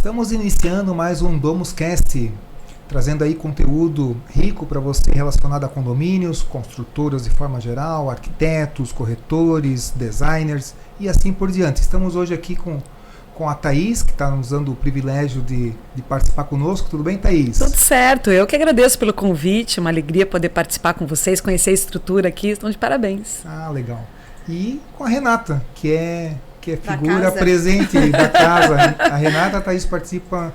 Estamos iniciando mais um DomusCast, trazendo aí conteúdo rico para você relacionado a condomínios, construtoras de forma geral, arquitetos, corretores, designers e assim por diante. Estamos hoje aqui com a Thaís, que está nos dando o privilégio de participar conosco. Tudo bem, Thaís? Tudo certo. Eu que agradeço pelo convite, uma alegria poder participar com vocês, conhecer a estrutura aqui. Estão de parabéns. Ah, legal. E com a Renata, que é figura presente da casa. A Renata, a Thaís, participa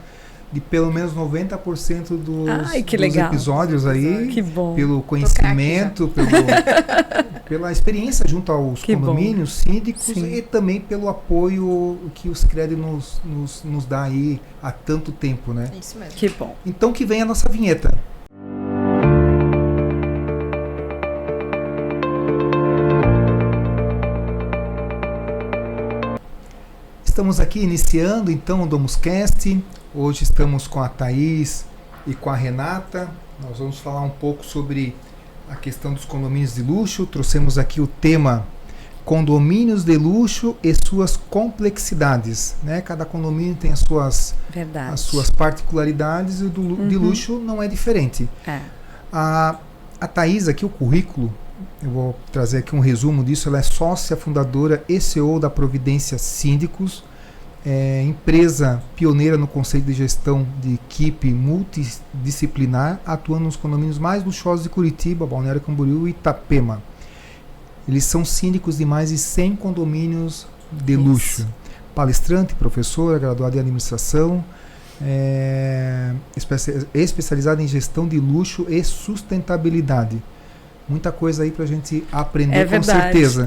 de pelo menos 90% dos episódios aí. Que bom. Pelo conhecimento, pela experiência junto aos condomínios, síndicos. Sim. E também pelo apoio que o Sicredi nos dá aí há tanto tempo, né? Isso mesmo. Que bom. Então que vem a nossa vinheta. Estamos aqui iniciando então o DomusCast. Hoje estamos com a Thaís e com a Renata. Nós vamos falar um pouco sobre a questão dos condomínios de luxo. Trouxemos aqui o tema condomínios de luxo e suas complexidades, né? Cada condomínio tem as suas particularidades e o de luxo não é diferente. É. A Thaís aqui, o currículo, eu vou trazer aqui um resumo disso. Ela é sócia fundadora e CEO da Providência Síndicos, empresa pioneira no conceito de gestão de equipe multidisciplinar, atuando nos condomínios mais luxuosos de Curitiba, Balneário Camboriú e Itapema. Eles são síndicos de mais de 100 condomínios de luxo. Palestrante, professora, graduada em administração, especializada em gestão de luxo e sustentabilidade. Muita coisa aí pra gente aprender, com certeza.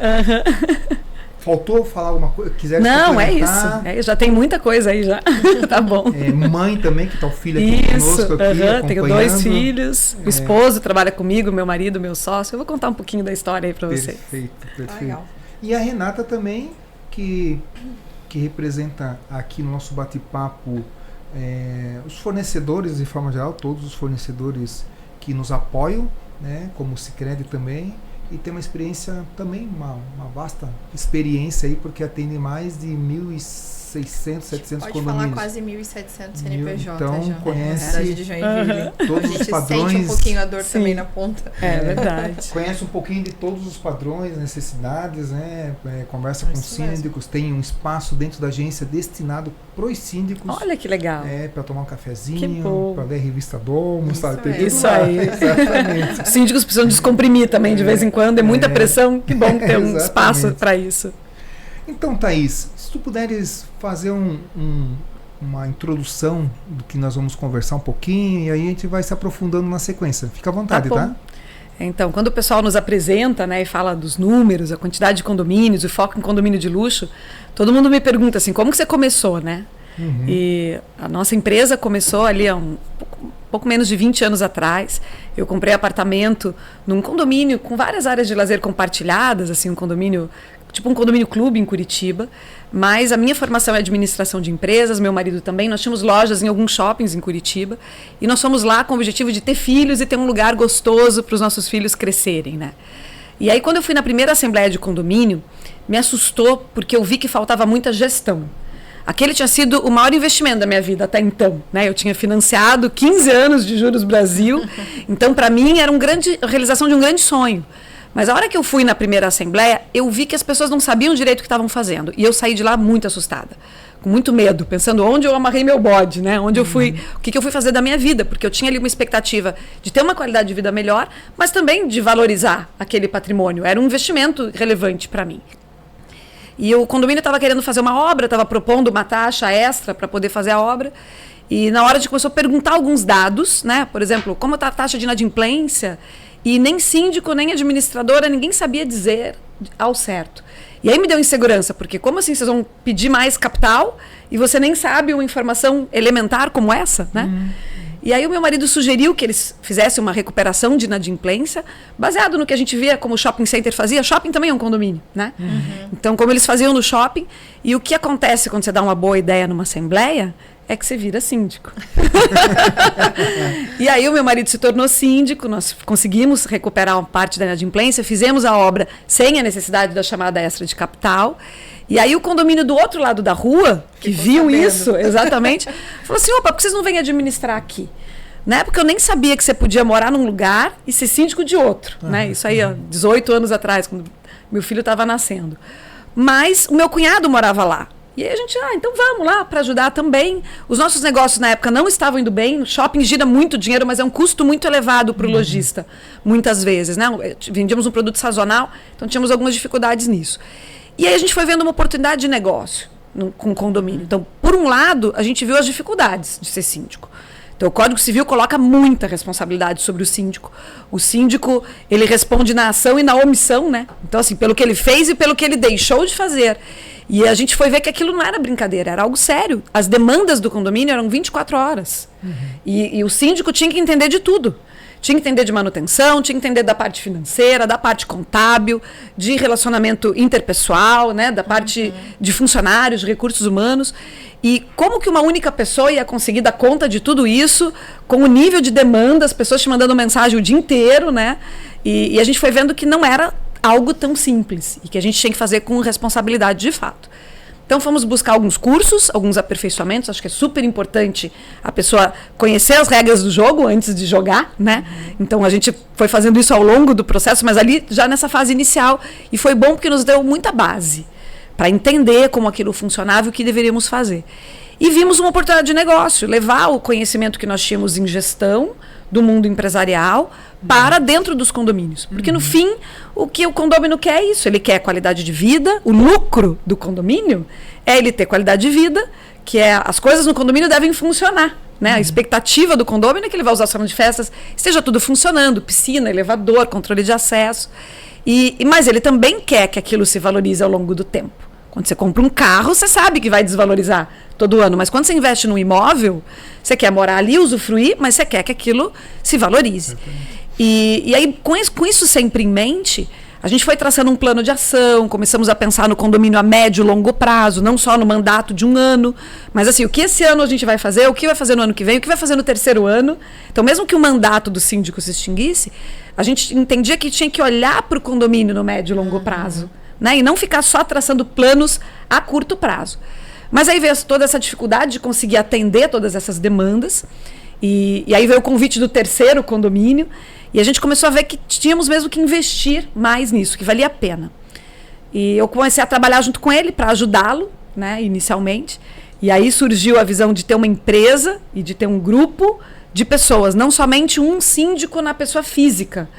Faltou falar alguma coisa? Não, é isso. Já tem muita coisa aí já. Tá bom. Mãe também, que tá o filho aqui conosco aqui, acompanhando. Tenho 2 filhos. O esposo trabalha comigo, meu marido, meu sócio. Eu vou contar um pouquinho da história aí pra vocês. Perfeito. Legal. E a Renata também, que representa aqui no nosso bate-papo os fornecedores, de forma geral, todos os fornecedores que nos apoiam, né, como o Sicredi também, e tem uma experiência também, uma vasta experiência aí, porque atende mais de 1.600, 700 pode condomínios. Pode falar quase 1.700 CNPJ então, já. Conhece todos os padrões. A gente sente um pouquinho a dor também na ponta. É verdade. Conhece um pouquinho de todos os padrões, necessidades, né? Conversa com síndicos, tem um espaço dentro da agência destinado para os síndicos. Olha que legal. Para tomar um cafezinho, para ler a revista Domus, sabe? Isso aí. Exatamente. Os síndicos precisam descomprimir também de vez em quando, é muita pressão, que bom ter um espaço para isso. Então, Thaís, se tu puderes fazer uma introdução do que nós vamos conversar um pouquinho, e aí a gente vai se aprofundando na sequência. Fica à vontade, tá? Então, quando o pessoal nos apresenta, né, e fala dos números, a quantidade de condomínios, o foco em condomínio de luxo, todo mundo me pergunta assim, como que você começou, né? E a nossa empresa começou ali há pouco menos de 20 anos atrás. Eu comprei apartamento num condomínio com várias áreas de lazer compartilhadas, assim, um condomínio, tipo um condomínio clube em Curitiba, mas a minha formação é administração de empresas, meu marido também. Nós tínhamos lojas em alguns shoppings em Curitiba e nós fomos lá com o objetivo de ter filhos e ter um lugar gostoso para os nossos filhos crescerem, né? E aí, quando eu fui na primeira assembleia de condomínio, me assustou porque eu vi que faltava muita gestão. Aquele tinha sido o maior investimento da minha vida até então, né? Eu tinha financiado 15 anos de Juros Brasil, então para mim era a realização de um grande sonho. Mas a hora que eu fui na primeira assembleia, eu vi que as pessoas não sabiam direito o que estavam fazendo. E eu saí de lá muito assustada, com muito medo, pensando onde eu amarrei meu bode, né? Onde eu fui, o que eu fui fazer da minha vida, porque eu tinha ali uma expectativa de ter uma qualidade de vida melhor, mas também de valorizar aquele patrimônio. Era um investimento relevante para mim. E o condomínio estava querendo fazer uma obra, estava propondo uma taxa extra para poder fazer a obra. E na hora de começou a perguntar alguns dados, né? Por exemplo, como está a taxa de inadimplência? E nem síndico, nem administradora, ninguém sabia dizer ao certo. E aí me deu insegurança, porque como assim vocês vão pedir mais capital e você nem sabe uma informação elementar como essa, né? E aí o meu marido sugeriu que eles fizessem uma recuperação de inadimplência, baseado no que a gente via como o shopping center fazia. Shopping também é um condomínio, né? Então, como eles faziam no shopping. E o que acontece quando você dá uma boa ideia numa assembleia é que você vira síndico. E aí o meu marido se tornou síndico, nós conseguimos recuperar uma parte da inadimplência, fizemos a obra sem a necessidade da chamada extra de capital. E aí o condomínio do outro lado da rua, que viu isso, exatamente, falou assim, opa, por que vocês não vêm administrar aqui? Né? Porque eu nem sabia que você podia morar num lugar e ser síndico de outro. Né? Isso aí, 18 anos atrás, quando meu filho estava nascendo. Mas o meu cunhado morava lá. E aí a gente, então vamos lá para ajudar também. Os nossos negócios na época não estavam indo bem. O shopping gira muito dinheiro, mas é um custo muito elevado para o lojista, muitas vezes. Né? Vendíamos um produto sazonal, então tínhamos algumas dificuldades nisso. E aí a gente foi vendo uma oportunidade de negócio com o condomínio. Então, por um lado, a gente viu as dificuldades de ser síndico. Então, o Código Civil coloca muita responsabilidade sobre o síndico. O síndico, ele responde na ação e na omissão, né? Então, assim, pelo que ele fez e pelo que ele deixou de fazer. E a gente foi ver que aquilo não era brincadeira, era algo sério. As demandas do condomínio eram 24 horas. E o síndico tinha que entender de tudo. Tinha que entender de manutenção, tinha que entender da parte financeira, da parte contábil, de relacionamento interpessoal, né, da parte de funcionários, de recursos humanos. E como que uma única pessoa ia conseguir dar conta de tudo isso, com o nível de demanda, as pessoas te mandando mensagem o dia inteiro, né? E a gente foi vendo que não era algo tão simples e que a gente tinha que fazer com responsabilidade de fato. Então fomos buscar alguns cursos, alguns aperfeiçoamentos, acho que é super importante a pessoa conhecer as regras do jogo antes de jogar, né? Então a gente foi fazendo isso ao longo do processo, mas ali já nessa fase inicial, e foi bom porque nos deu muita base para entender como aquilo funcionava e o que deveríamos fazer. E vimos uma oportunidade de negócio, levar o conhecimento que nós tínhamos em gestão do mundo empresarial para dentro dos condomínios. Porque, no fim, o que o condomínio quer é isso. Ele quer qualidade de vida. O lucro do condomínio é ele ter qualidade de vida, que é as coisas no condomínio devem funcionar. Né? A expectativa do condomínio é que ele vai usar o salão de festas, esteja tudo funcionando, piscina, elevador, controle de acesso. Mas ele também quer que aquilo se valorize ao longo do tempo. Quando você compra um carro, você sabe que vai desvalorizar todo ano. Mas quando você investe num imóvel, você quer morar ali, usufruir, mas você quer que aquilo se valorize. E aí, com isso sempre em mente, a gente foi traçando um plano de ação, começamos a pensar no condomínio a médio e longo prazo, não só no mandato de um ano, mas assim, o que esse ano a gente vai fazer, o que vai fazer no ano que vem, o que vai fazer no terceiro ano. Então, mesmo que o mandato do síndico se extinguisse, a gente entendia que tinha que olhar para o condomínio no médio e longo prazo. Né? E não ficar só traçando planos a curto prazo. Mas aí veio toda essa dificuldade de conseguir atender todas essas demandas. E aí veio o convite do terceiro condomínio. E a gente começou a ver que tínhamos mesmo que investir mais nisso, que valia a pena. E eu comecei a trabalhar junto com ele para ajudá-lo, né, inicialmente. E aí surgiu a visão de ter uma empresa e de ter um grupo de pessoas, não somente um síndico na pessoa física.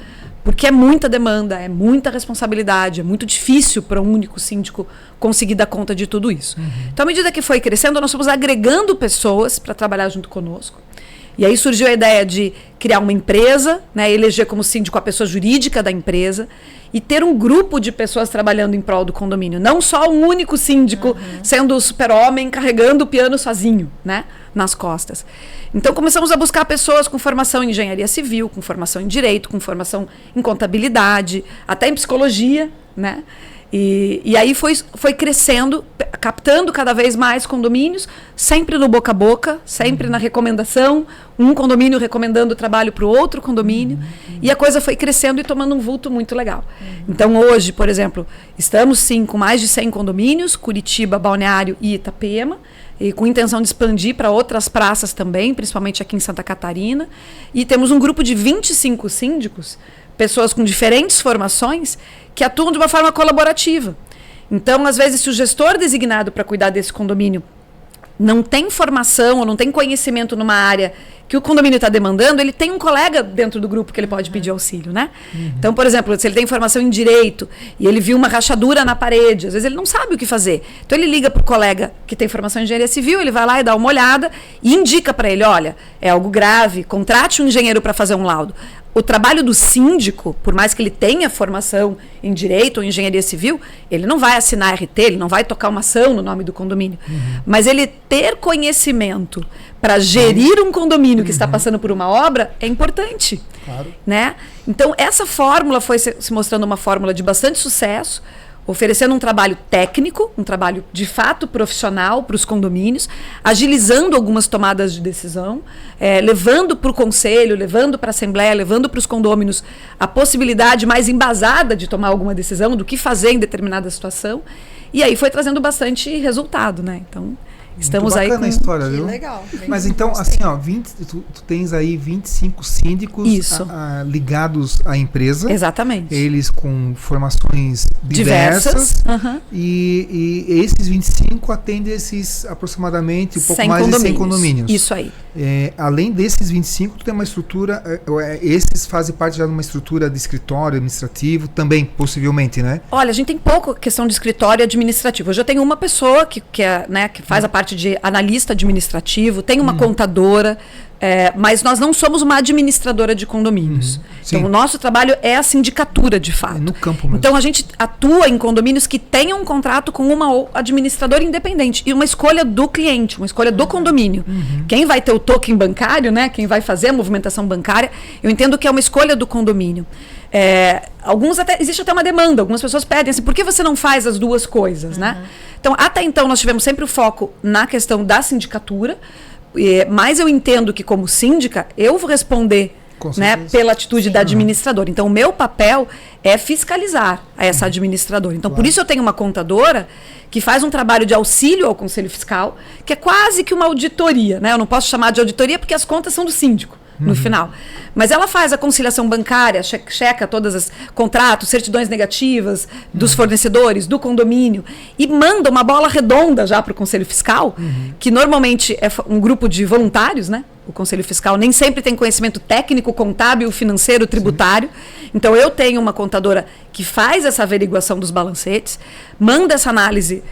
Porque é muita demanda, é muita responsabilidade, é muito difícil para um único síndico conseguir dar conta de tudo isso. Então, à medida que foi crescendo, nós fomos agregando pessoas para trabalhar junto conosco. E aí surgiu a ideia de criar uma empresa, né, eleger como síndico a pessoa jurídica da empresa e ter um grupo de pessoas trabalhando em prol do condomínio. Não só um único síndico sendo o super-homem carregando o piano sozinho, né, nas costas. Então começamos a buscar pessoas com formação em engenharia civil, com formação em direito, com formação em contabilidade, até em psicologia, né? E aí foi crescendo, captando cada vez mais condomínios, sempre no boca a boca, sempre na recomendação, um condomínio recomendando o trabalho para o outro condomínio, e a coisa foi crescendo e tomando um vulto muito legal. Então hoje, por exemplo, estamos sim com mais de 100 condomínios, Curitiba, Balneário e Itapema, e com intenção de expandir para outras praças também, principalmente aqui em Santa Catarina, e temos um grupo de 25 síndicos, pessoas com diferentes formações, que atuam de uma forma colaborativa. Então, às vezes, se o gestor designado para cuidar desse condomínio não tem formação ou não tem conhecimento numa área que o condomínio está demandando, ele tem um colega dentro do grupo que ele pode pedir auxílio, né? Então, por exemplo, se ele tem formação em direito e ele viu uma rachadura na parede, às vezes ele não sabe o que fazer. Então, ele liga para o colega que tem formação em engenharia civil, ele vai lá e dá uma olhada e indica para ele, olha, é algo grave, contrate um engenheiro para fazer um laudo. O trabalho do síndico, por mais que ele tenha formação em direito ou engenharia civil, ele não vai assinar RT, ele não vai tocar uma ação no nome do condomínio. Mas ele ter conhecimento para gerir um condomínio que está passando por uma obra é importante. Claro. Né? Então, essa fórmula foi se mostrando uma fórmula de bastante sucesso. oferecendo um trabalho técnico, um trabalho de fato profissional para os condomínios, agilizando algumas tomadas de decisão, levando para o conselho, levando para a assembleia, levando para os condôminos a possibilidade mais embasada de tomar alguma decisão, do que fazer em determinada situação. E aí foi trazendo bastante resultado, né? Então, estamos aí com... a história, viu? Que legal. Mas então, assim, ó, tu tens aí 25 síndicos ligados à empresa. Exatamente. Eles com formações diversas. Uhum. E esses 25 atendem esses aproximadamente um pouco mais de 100 condomínios. Isso aí. Além desses 25, tu tem uma estrutura, esses fazem parte já de uma estrutura de escritório administrativo também, possivelmente, né? Olha, a gente tem pouco questão de escritório administrativo. Eu já tenho uma pessoa que faz a parte de analista administrativo, tem uma contadora, mas nós não somos uma administradora de condomínios. Então, o nosso trabalho é a sindicatura, de fato. No campo mesmo. Então, a gente atua em condomínios que tenham um contrato com uma administradora independente e uma escolha do cliente, uma escolha do condomínio. Quem vai ter o token bancário, né? Quem vai fazer a movimentação bancária, eu entendo que é uma escolha do condomínio. Existe até uma demanda, algumas pessoas pedem assim, por que você não faz as duas coisas, né? Então, até então, nós tivemos sempre o foco na questão da sindicatura, mas eu entendo que, como síndica, eu vou responder, né, pela atitude da administradora. Então, o meu papel é fiscalizar essa administradora. Então, por isso eu tenho uma contadora que faz um trabalho de auxílio ao Conselho Fiscal, que é quase que uma auditoria, né? Eu não posso chamar de auditoria porque as contas são do síndico. No final. Mas ela faz a conciliação bancária, checa todos os contratos, certidões negativas dos fornecedores, do condomínio, e manda uma bola redonda já para o Conselho Fiscal, que normalmente é um grupo de voluntários, né? O Conselho Fiscal nem sempre tem conhecimento técnico, contábil, financeiro, tributário. Então, eu tenho uma contadora que faz essa averiguação dos balancetes, manda essa análise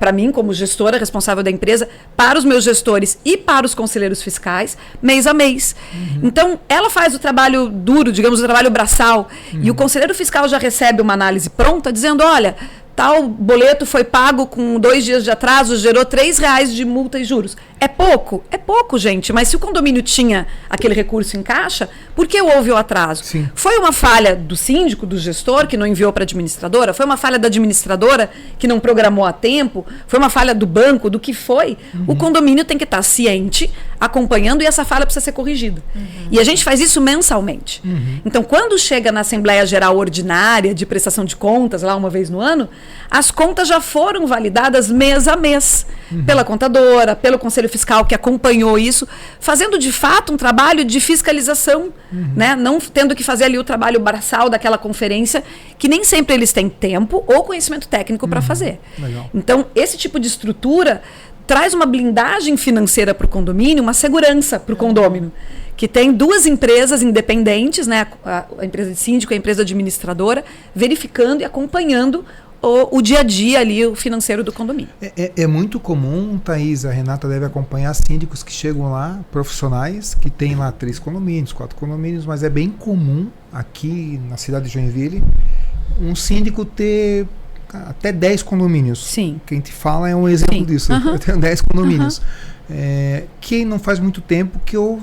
para mim, como gestora responsável da empresa, para os meus gestores e para os conselheiros fiscais, mês a mês. Então, ela faz o trabalho duro, digamos, o trabalho braçal, e o conselheiro fiscal já recebe uma análise pronta, dizendo, olha, tal boleto foi pago com 2 dias de atraso, gerou R$3 de multa e juros. É pouco? É pouco, gente. Mas se o condomínio tinha aquele recurso em caixa, por que houve o atraso? Sim. Foi uma falha do síndico, do gestor, que não enviou para a administradora? Foi uma falha da administradora, que não programou a tempo? Foi uma falha do banco? Do que foi? O condomínio tem que estar ciente, acompanhando, e essa falha precisa ser corrigida. E a gente faz isso mensalmente. Então, quando chega na Assembleia Geral Ordinária de prestação de contas, lá uma vez no ano, as contas já foram validadas mês a mês, pela contadora, pelo Conselho Fiscal, que acompanhou isso, fazendo de fato um trabalho de fiscalização, né? Não tendo que fazer ali o trabalho braçal daquela conferência, que nem sempre eles têm tempo ou conhecimento técnico para fazer. Legal. Então, esse tipo de estrutura traz uma blindagem financeira para o condomínio, uma segurança para o condômino, que tem 2 empresas independentes, né? A empresa de síndico e a empresa administradora, verificando e acompanhando o dia a dia ali, o financeiro do condomínio. É muito comum, Thaís, a Renata deve acompanhar síndicos que chegam lá, profissionais, que tem lá 3 condomínios, 4 condomínios, mas é bem comum aqui na cidade de Joinville um síndico ter até 10 condomínios. Sim. Quem te fala é um exemplo disso. Eu tenho 10 condomínios. Que não faz muito tempo que eu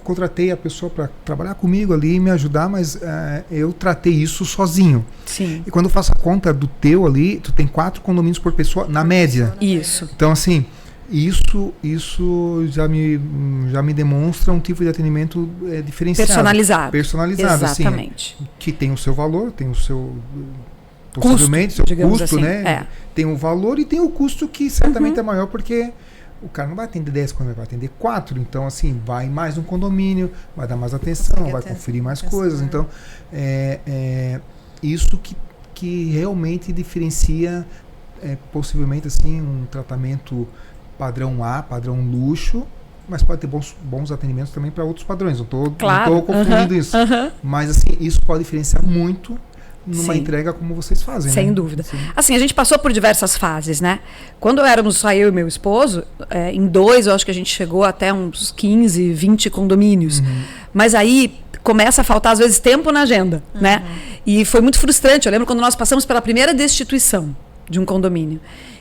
contratei a pessoa para trabalhar comigo ali e me ajudar, mas eu tratei isso sozinho. Sim. E quando eu faço a conta do teu ali, tu tem 4 condomínios por pessoa, na média. Isso. Então, assim, isso já me demonstra um tipo de atendimento diferenciado. Personalizado, exatamente. Assim, que tem o seu valor, tem o seu... Possivelmente, seu digamos custo, assim, né? Tem o valor e tem o custo que certamente é maior, porque o cara não vai atender 10 condomínios, vai atender 4. Então, assim, vai mais um condomínio, vai dar mais atenção, vai conferir mais coisas. Então, isso que realmente diferencia, possivelmente, assim, um tratamento padrão A, padrão luxo, mas pode ter bons atendimentos também para outros padrões. Não estou confundindo isso. Mas, assim, isso pode diferenciar muito numa entrega como vocês fazem. Sem dúvida. Sim. Assim, a gente passou por diversas fases, né? Quando éramos só eu e meu esposo, em 2, eu acho que a gente chegou até uns 15, 20 condomínios. Mas aí começa a faltar, às vezes, tempo na agenda, né? E foi muito frustrante. Eu lembro quando nós passamos pela primeira destituição de um condomínio.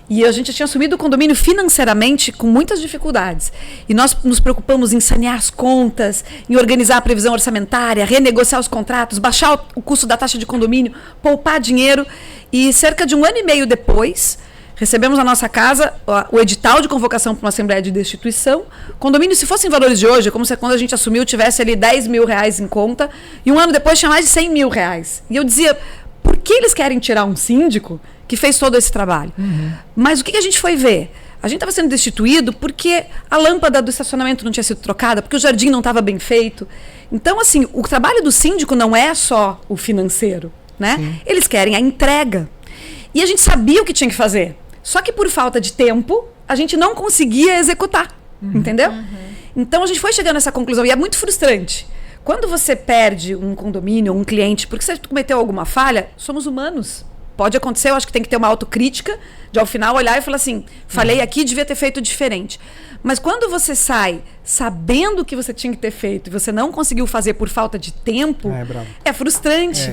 E a gente tinha assumido o condomínio financeiramente com muitas dificuldades. E nós nos preocupamos em sanear as contas, em organizar a previsão orçamentária, renegociar os contratos, baixar o custo da taxa de condomínio, poupar dinheiro. E cerca de 1 ano e meio depois, recebemos na nossa casa o edital de convocação para uma assembleia de destituição. Condomínio, se fosse em valores de hoje, como se quando a gente assumiu tivesse ali 10 mil reais em conta, e 1 ano depois tinha mais de 100 mil reais. E eu dizia, por que eles querem tirar um síndico que fez todo esse trabalho? Mas o que a gente foi ver? A gente estava sendo destituído porque a lâmpada do estacionamento não tinha sido trocada, porque o jardim não estava bem feito. Então, assim, o trabalho do síndico não é só o financeiro, né? Sim. Eles querem a entrega. E a gente sabia o que tinha que fazer. Só que por falta de tempo, a gente não conseguia executar, entendeu? Então a gente foi chegando a essa conclusão, e é muito frustrante. Quando você perde um condomínio, um cliente, porque você cometeu alguma falha, somos humanos. Pode acontecer, eu acho que tem que ter uma autocrítica, de ao final olhar e falar assim, falei aqui, devia ter feito diferente. Mas quando você sai sabendo o que você tinha que ter feito e você não conseguiu fazer por falta de tempo, é frustrante.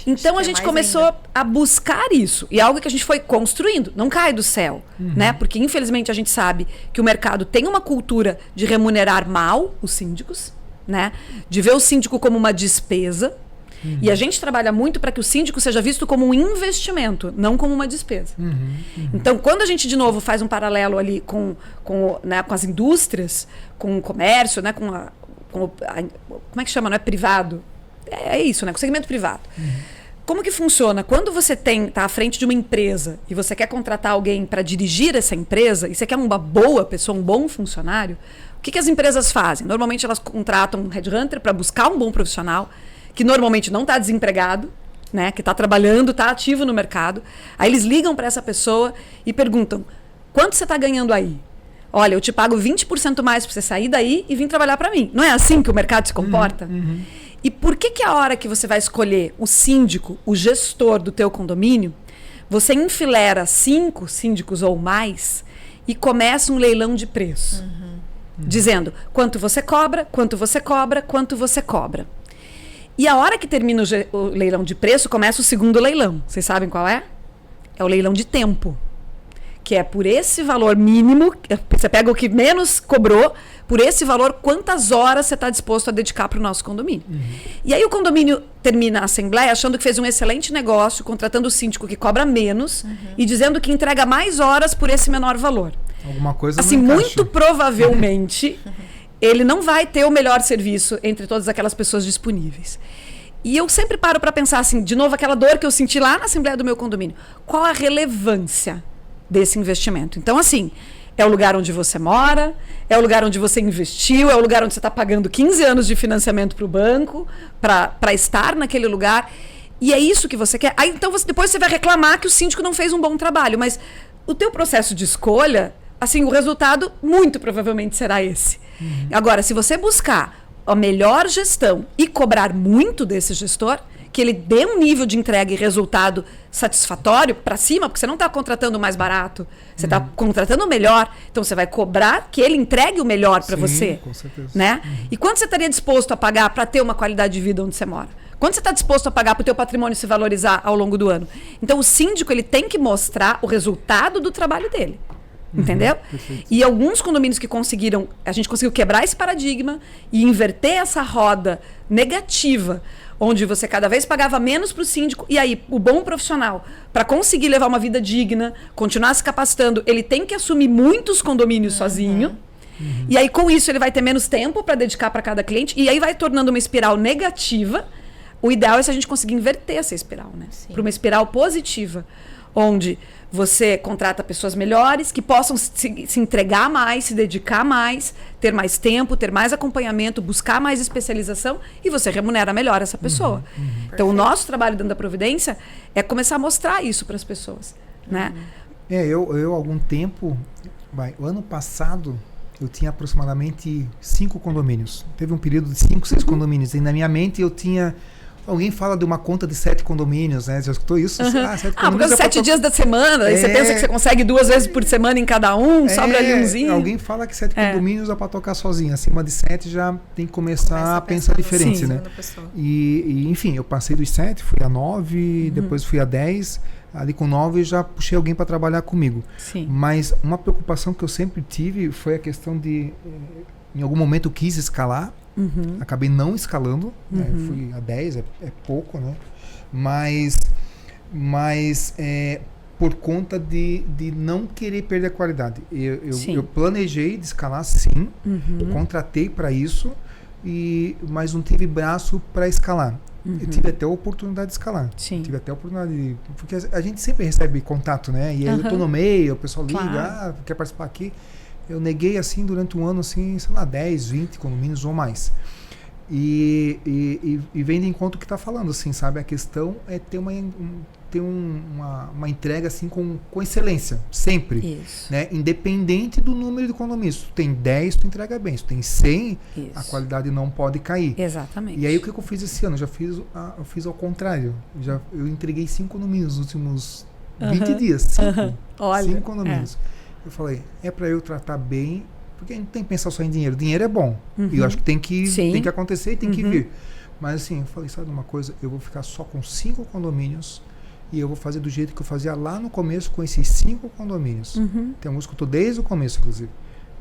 Então a gente começou a buscar isso. E é algo que a gente foi construindo, não cai do céu. Né? Porque infelizmente a gente sabe que o mercado tem uma cultura de remunerar mal os síndicos, né? De ver o síndico como uma despesa. E a gente trabalha muito para que o síndico seja visto como um investimento, não como uma despesa. Então, quando a gente, de novo, faz um paralelo ali com as indústrias, com o comércio, né, como é que chama? Não é privado? É isso, né? Com o segmento privado. Como que funciona? Quando você está à frente de uma empresa e você quer contratar alguém para dirigir essa empresa, e você quer uma boa pessoa, um bom funcionário, o que as empresas fazem? Normalmente elas contratam um headhunter para buscar um bom profissional, que normalmente não está desempregado, né, que está trabalhando, está ativo no mercado. Aí eles ligam para essa pessoa e perguntam, quanto você está ganhando aí? Olha, eu te pago 20% mais para você sair daí e vir trabalhar para mim. Não é assim que o mercado se comporta? E por que a hora que você vai escolher o síndico, o gestor do teu condomínio, você enfileira 5 síndicos ou mais e começa um leilão de preço? Dizendo quanto você cobra, quanto você cobra, quanto você cobra. E a hora que termina o leilão de preço, começa o segundo leilão. Vocês sabem qual é? É o leilão de tempo. Que é por esse valor mínimo, você pega o que menos cobrou, por esse valor, quantas horas você está disposto a dedicar para o nosso condomínio. E aí o condomínio termina a assembleia achando que fez um excelente negócio, contratando o síndico que cobra menos e dizendo que entrega mais horas por esse menor valor. Alguma coisa assim, muito provavelmente... ele não vai ter o melhor serviço entre todas aquelas pessoas disponíveis. E eu sempre paro para pensar assim, de novo, aquela dor que eu senti lá na assembleia do meu condomínio. Qual a relevância desse investimento? Então, assim, é o lugar onde você mora, é o lugar onde você investiu, é o lugar onde você está pagando 15 anos de financiamento para o banco, para estar naquele lugar. E é isso que você quer. Aí, então, depois você vai reclamar que o síndico não fez um bom trabalho. Mas o teu processo de escolha, assim, o resultado muito provavelmente será esse. Agora, se você buscar a melhor gestão e cobrar muito desse gestor, que ele dê um nível de entrega e resultado satisfatório para cima, porque você não está contratando o mais barato, você está contratando o melhor, então você vai cobrar que ele entregue o melhor para você. Com certeza. Né? E quanto você estaria disposto a pagar para ter uma qualidade de vida onde você mora? Quanto você está disposto a pagar para o teu patrimônio se valorizar ao longo do ano? Então, o síndico ele tem que mostrar o resultado do trabalho dele. Entendeu? E alguns condomínios que a gente conseguiu quebrar esse paradigma e inverter essa roda negativa, onde você cada vez pagava menos para o síndico, e aí o bom profissional, para conseguir levar uma vida digna, continuar se capacitando, ele tem que assumir muitos condomínios sozinho, e aí com isso ele vai ter menos tempo para dedicar para cada cliente, e aí vai tornando uma espiral negativa. O ideal é se a gente conseguir inverter essa espiral, né? Para uma espiral positiva, onde você contrata pessoas melhores, que possam se entregar mais, se dedicar mais, ter mais tempo, ter mais acompanhamento, buscar mais especialização, e você remunera melhor essa pessoa. Então, o nosso trabalho dentro da Providência é começar a mostrar isso para as pessoas. Né? Eu, algum tempo, o ano passado, eu tinha aproximadamente 5 condomínios. Teve um período de 5, 6 condomínios. E na minha mente eu tinha Alguém fala de uma conta de 7 condomínios, né? Já escutou isso? 7 condomínios porque 7 dias da semana, aí você pensa que você consegue 2 vezes por semana em cada um, sobra ali umzinho. Alguém fala que 7 condomínios dá para tocar sozinho. Acima de 7 já tem que começar a pensar diferente, né? E, enfim, eu passei dos 7, fui a 9, depois fui a 10. Ali com 9 já puxei alguém para trabalhar comigo. Sim. Mas uma preocupação que eu sempre tive foi a questão de... Em algum momento eu quis escalar. Acabei não escalando, né? Fui a 10, é pouco, né? Mas por conta de não querer perder a qualidade. Eu planejei de escalar, sim, eu contratei para isso, mas não tive braço para escalar. Eu tive até a oportunidade de escalar. Sim. Tive até a oportunidade porque a gente sempre recebe contato, né? E aí eu tô no meio, o pessoal liga, quer participar aqui. Eu neguei assim durante um ano, assim, sei lá, 10, 20 condomínios ou mais. E vem de encontro o que está falando, assim, sabe? A questão é ter uma entrega assim com excelência, sempre. Isso. Né? Independente do número de condomínios. Se tu tem 10, tu entrega bem. Se tu tem 100, a qualidade não pode cair. Exatamente. E aí o que eu fiz esse ano? Eu fiz ao contrário. Eu entreguei 5 condomínios nos últimos 20 dias. 5. Olha, 5 condomínios. Eu falei, é para eu tratar bem, porque a gente tem que pensar só em dinheiro. Dinheiro é bom. E eu acho que tem que acontecer e tem que vir. Mas assim, eu falei, sabe uma coisa? Eu vou ficar só com 5 condomínios e eu vou fazer do jeito que eu fazia lá no começo com esses 5 condomínios. Tem alguns que eu estou desde o começo, inclusive,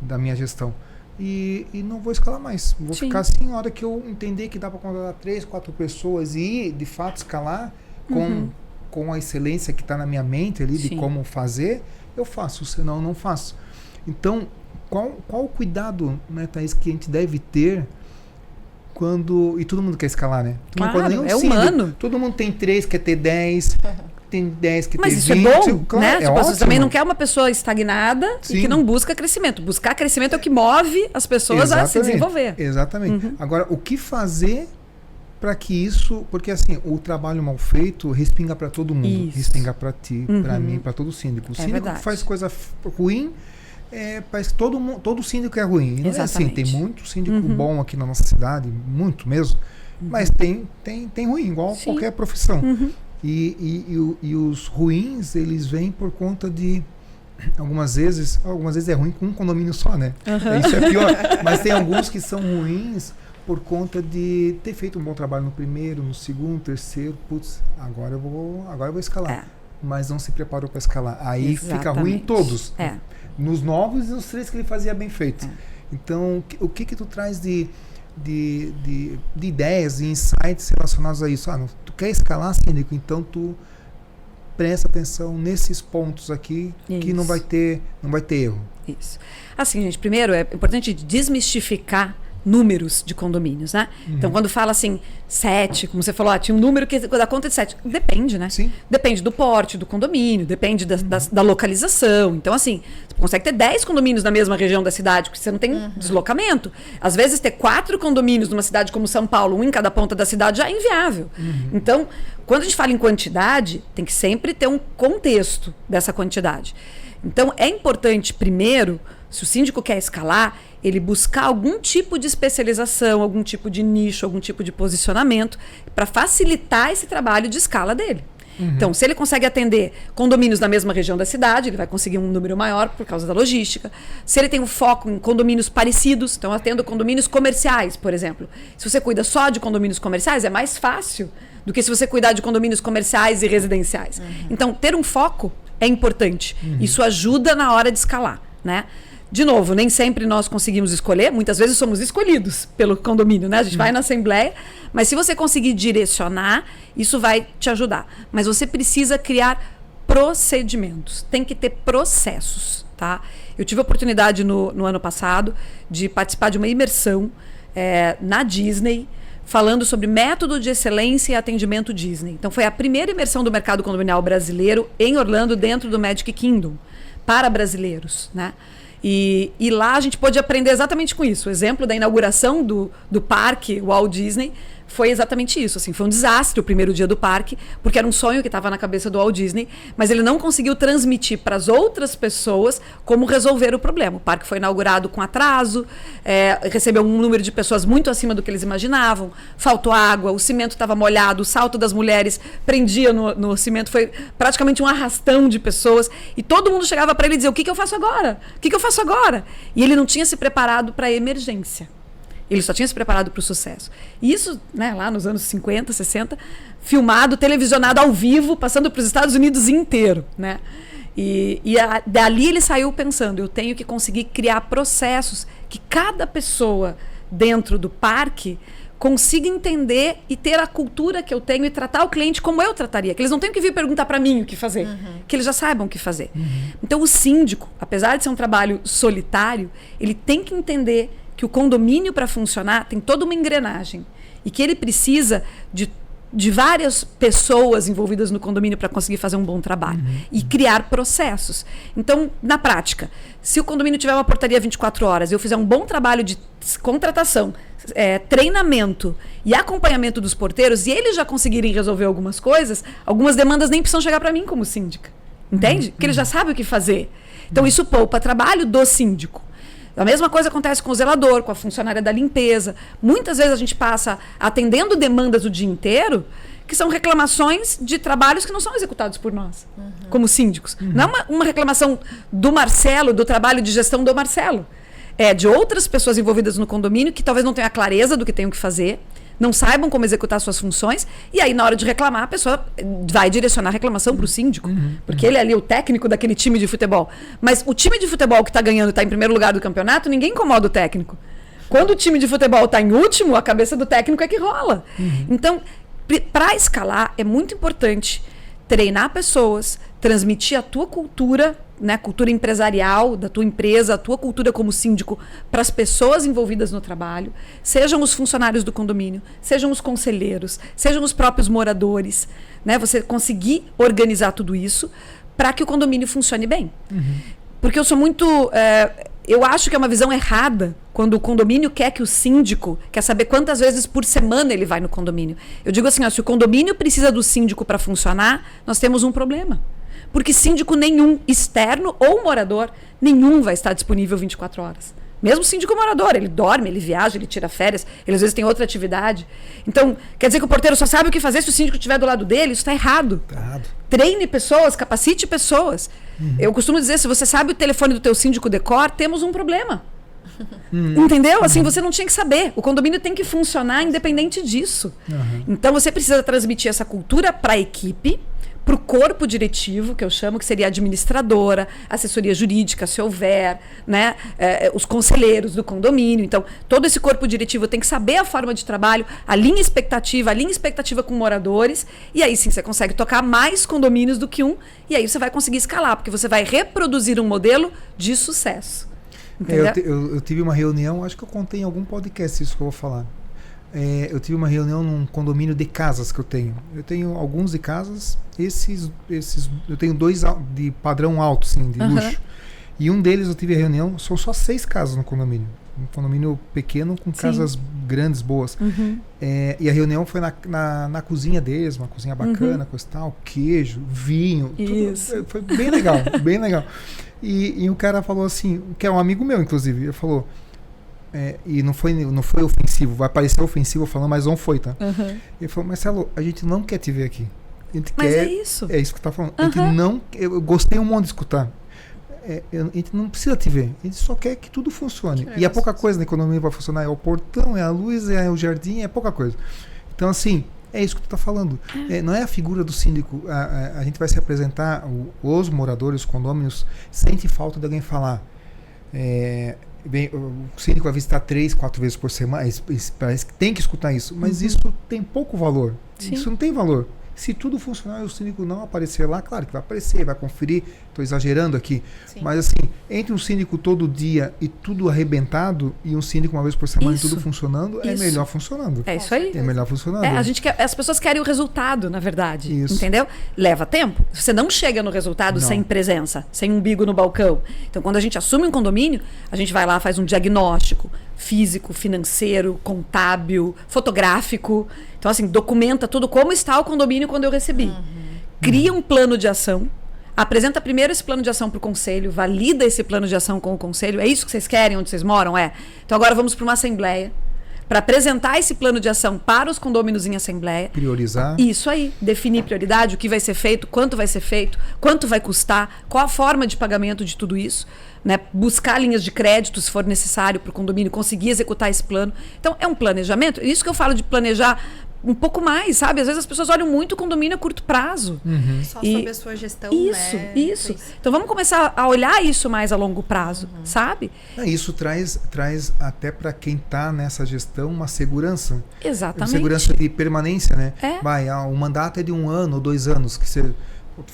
da minha gestão. E não vou escalar mais. Vou ficar assim, na hora que eu entender que dá para contratar 3, 4 pessoas e, de fato, escalar com a excelência que está na minha mente ali de como fazer, eu faço, senão eu não faço. Então, qual o cuidado, né, Thaís, que a gente deve ter quando... E todo mundo quer escalar, né? Claro, é humano. Todo mundo tem 3, quer ter 10, tem 10 que tem 20. Mas isso é bom, claro, né? É tipo, ótimo. você também não quer uma pessoa estagnada e que não busca crescimento. Buscar crescimento é o que move as pessoas a se desenvolver. Exatamente. Agora, o que fazer para que isso... Porque, assim, o trabalho mal feito respinga para todo mundo. Isso. Respinga para ti, para mim, para todo síndico. O síndico que faz coisa ruim, parece que todo síndico é ruim. E não é assim. Tem muito síndico bom aqui na nossa cidade, muito mesmo. Mas tem ruim, igual qualquer profissão. E os ruins, eles vêm por conta de... Algumas vezes é ruim com um condomínio só, né? Isso é pior. Mas tem alguns que são ruins por conta de ter feito um bom trabalho no primeiro, no segundo, terceiro. Putz, agora eu vou escalar. Mas não se preparou para escalar. Aí fica ruim em todos. Nos novos e nos 3 que ele fazia bem feito. Então, o que tu traz de ideias e insights relacionados a isso? Tu quer escalar, síndico? Então tu presta atenção nesses pontos aqui que não vai ter erro. Isso. Assim, gente, primeiro é importante desmistificar números de condomínios, né? Então, quando fala assim, 7, como você falou, tinha um número que dá conta de 7. Depende, né? Sim. Depende do porte do condomínio, depende da localização. Então, assim, você consegue ter 10 condomínios na mesma região da cidade, porque você não tem deslocamento. Às vezes, ter 4 condomínios numa cidade como São Paulo, um em cada ponta da cidade, já é inviável. Então, quando a gente fala em quantidade, tem que sempre ter um contexto dessa quantidade. Então, é importante, primeiro, se o síndico quer escalar, ele buscar algum tipo de especialização, algum tipo de nicho, algum tipo de posicionamento para facilitar esse trabalho de escala dele. Então, se ele consegue atender condomínios na mesma região da cidade, ele vai conseguir um número maior por causa da logística. Se ele tem um foco em condomínios parecidos, então atendo condomínios comerciais, por exemplo. Se você cuida só de condomínios comerciais, é mais fácil do que se você cuidar de condomínios comerciais e residenciais. Então, ter um foco é importante. Isso ajuda na hora de escalar, né? De novo, nem sempre nós conseguimos escolher, muitas vezes somos escolhidos pelo condomínio, né? A gente vai na assembleia, mas se você conseguir direcionar, isso vai te ajudar. Mas você precisa criar procedimentos, tem que ter processos, tá? Eu tive a oportunidade no ano passado de participar de uma imersão na Disney, falando sobre método de excelência e atendimento Disney. Então foi a primeira imersão do mercado condominial brasileiro em Orlando, dentro do Magic Kingdom, para brasileiros, né? E lá a gente pôde aprender exatamente com isso. O exemplo da inauguração do parque Walt Disney foi exatamente isso, assim, foi um desastre o primeiro dia do parque, porque era um sonho que estava na cabeça do Walt Disney, mas ele não conseguiu transmitir para as outras pessoas como resolver o problema. O parque foi inaugurado com atraso, recebeu um número de pessoas muito acima do que eles imaginavam, faltou água, o cimento estava molhado, o salto das mulheres prendia no cimento, foi praticamente um arrastão de pessoas, e todo mundo chegava para ele e dizia: o que eu faço agora? O que eu faço agora? E ele não tinha se preparado para a emergência. Ele só tinha se preparado para o sucesso. E isso, né, lá nos anos 50, 60, filmado, televisionado ao vivo, passando para os Estados Unidos inteiro, né? Dali ele saiu pensando: eu tenho que conseguir criar processos que cada pessoa dentro do parque consiga entender e ter a cultura que eu tenho e tratar o cliente como eu trataria. Que eles não tenham que vir perguntar para mim o que fazer. Que eles já saibam o que fazer. Então o síndico, apesar de ser um trabalho solitário, ele tem que entender que o condomínio, para funcionar, tem toda uma engrenagem. E que ele precisa de várias pessoas envolvidas no condomínio para conseguir fazer um bom trabalho. E criar processos. Então, na prática, se o condomínio tiver uma portaria 24 horas e eu fizer um bom trabalho de contratação, treinamento e acompanhamento dos porteiros, e eles já conseguirem resolver algumas coisas, algumas demandas nem precisam chegar para mim como síndica. Entende? Porque eles já sabem o que fazer. Então, isso poupa trabalho do síndico. A mesma coisa acontece com o zelador, com a funcionária da limpeza. Muitas vezes a gente passa atendendo demandas o dia inteiro, que são reclamações de trabalhos que não são executados por nós, como síndicos. Não é uma reclamação do Marcelo, do trabalho de gestão do Marcelo. É de outras pessoas envolvidas no condomínio que talvez não tenham a clareza do que tenham que fazer, não saibam como executar suas funções, e aí na hora de reclamar a pessoa vai direcionar a reclamação para o síndico, porque ele é ali o técnico daquele time de futebol. Mas o time de futebol que está ganhando, está em primeiro lugar do campeonato, ninguém incomoda o técnico. Quando o time de futebol está em último, a cabeça do técnico é que rola. Então, para escalar, é muito importante treinar pessoas, transmitir a tua cultura, né, cultura empresarial da tua empresa, a tua cultura como síndico para as pessoas envolvidas no trabalho, sejam os funcionários do condomínio, sejam os conselheiros, sejam os próprios moradores, né, você conseguir organizar tudo isso para que o condomínio funcione bem. Porque eu sou muito... eu acho que é uma visão errada quando o condomínio quer que o síndico quer saber quantas vezes por semana ele vai no condomínio. Eu digo assim, se o condomínio precisa do síndico para funcionar, nós temos um problema. Porque síndico nenhum, externo ou morador, nenhum vai estar disponível 24 horas. Mesmo síndico morador, ele dorme, ele viaja, ele tira férias, ele às vezes tem outra atividade. Então, quer dizer que o porteiro só sabe o que fazer se o síndico estiver do lado dele? Isso está errado. Tá errado. Treine pessoas, capacite pessoas. Eu costumo dizer, se você sabe o telefone do teu síndico de cor, temos um problema. Entendeu? Assim, você não tinha que saber. O condomínio tem que funcionar independente disso. Então, você precisa transmitir essa cultura para a equipe, para o corpo diretivo, que eu chamo, que seria a administradora, assessoria jurídica, se houver, né? Os conselheiros do condomínio. Então, todo esse corpo diretivo tem que saber a forma de trabalho, a linha expectativa com moradores, e aí sim você consegue tocar mais condomínios do que um, e aí você vai conseguir escalar, porque você vai reproduzir um modelo de sucesso. Eu tive uma reunião, acho que eu contei em algum podcast isso que eu vou falar. Eu tive uma reunião num condomínio de casas que eu tenho. Eu tenho alguns de casas, eu tenho 2 de padrão alto, assim, de luxo. E um deles eu tive a reunião, são só 6 casas no condomínio. Um condomínio pequeno com casas grandes, boas. E a reunião foi na cozinha deles, uma cozinha bacana, coisa e tal, queijo, vinho. Tudo, foi bem legal, bem legal. E o cara falou assim, que é um amigo meu, inclusive, ele falou... e não foi ofensivo, vai parecer ofensivo falando, mas não foi, tá? Ele falou: Marcelo, a gente não quer te ver aqui. Mas é isso. É isso que tá falando. A gente não, eu gostei um monte de escutar. A gente não precisa te ver, a gente só quer que tudo funcione. E é pouca coisa na economia para funcionar, é o portão, é a luz, é o jardim, é pouca coisa. Então, assim, é isso que tu tá falando. Não é a figura do síndico. A gente vai se apresentar, os moradores, os condôminos, sente falta de alguém falar. O síndico vai visitar 3, 4 vezes por semana, parece que tem que escutar isso, mas isso tem pouco valor. Sim. Isso não tem valor. Se tudo funcionar e o síndico não aparecer lá, claro que vai aparecer, vai conferir, estou exagerando aqui, mas assim, entre um síndico todo dia e tudo arrebentado e um síndico uma vez por semana e tudo funcionando, é melhor funcionando. É isso aí. É melhor funcionando. As pessoas querem o resultado, na verdade, isso. Entendeu? Leva tempo. Você não chega no resultado sem presença, sem umbigo no balcão. Então, quando a gente assume um condomínio, a gente vai lá, faz um diagnóstico, físico, financeiro, contábil, fotográfico. Então, assim, documenta tudo como está o condomínio quando eu recebi. Cria um plano de ação. Apresenta primeiro esse plano de ação para o conselho, valida esse plano de ação com o conselho. É isso que vocês querem, onde vocês moram? É. Então agora vamos para uma assembleia para apresentar esse plano de ação para os condôminos em assembleia. Priorizar. Isso aí. Definir prioridade, o que vai ser feito, quanto vai ser feito, quanto vai custar, qual a forma de pagamento de tudo isso. Né? Buscar linhas de crédito, se for necessário, para o condomínio conseguir executar esse plano. Então é um planejamento. Isso que eu falo de planejar um pouco mais, sabe? Às vezes as pessoas olham muito o condomínio a curto prazo. Só sobre a sua gestão, isso, né? Isso. Então vamos começar a olhar isso mais a longo prazo, sabe? Isso traz até para quem está nessa gestão uma segurança. Exatamente. Uma segurança de permanência, né? É. O mandato é de 1 ano ou 2 anos, que você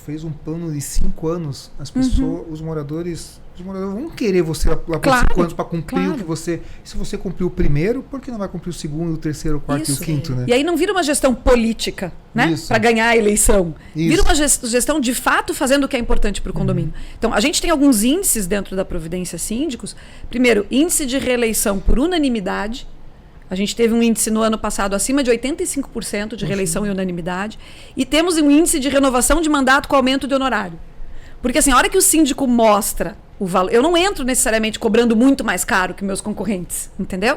fez um plano de 5 anos, as pessoas, os moradores vão querer você lá por 5 anos para cumprir o que você... Se você cumpriu o primeiro, por que não vai cumprir o segundo, o terceiro, o quarto e o quinto, né? E aí não vira uma gestão política, né? Para ganhar a eleição. Isso. Vira uma gestão de fato fazendo o que é importante para o condomínio. Então, a gente tem alguns índices dentro da Providência Síndicos. Primeiro, índice de reeleição por unanimidade. A gente teve um índice no ano passado acima de 85% de reeleição e unanimidade. E temos um índice de renovação de mandato com aumento de honorário. Porque assim, a hora que o síndico mostra o valor... Eu não entro necessariamente cobrando muito mais caro que meus concorrentes, entendeu?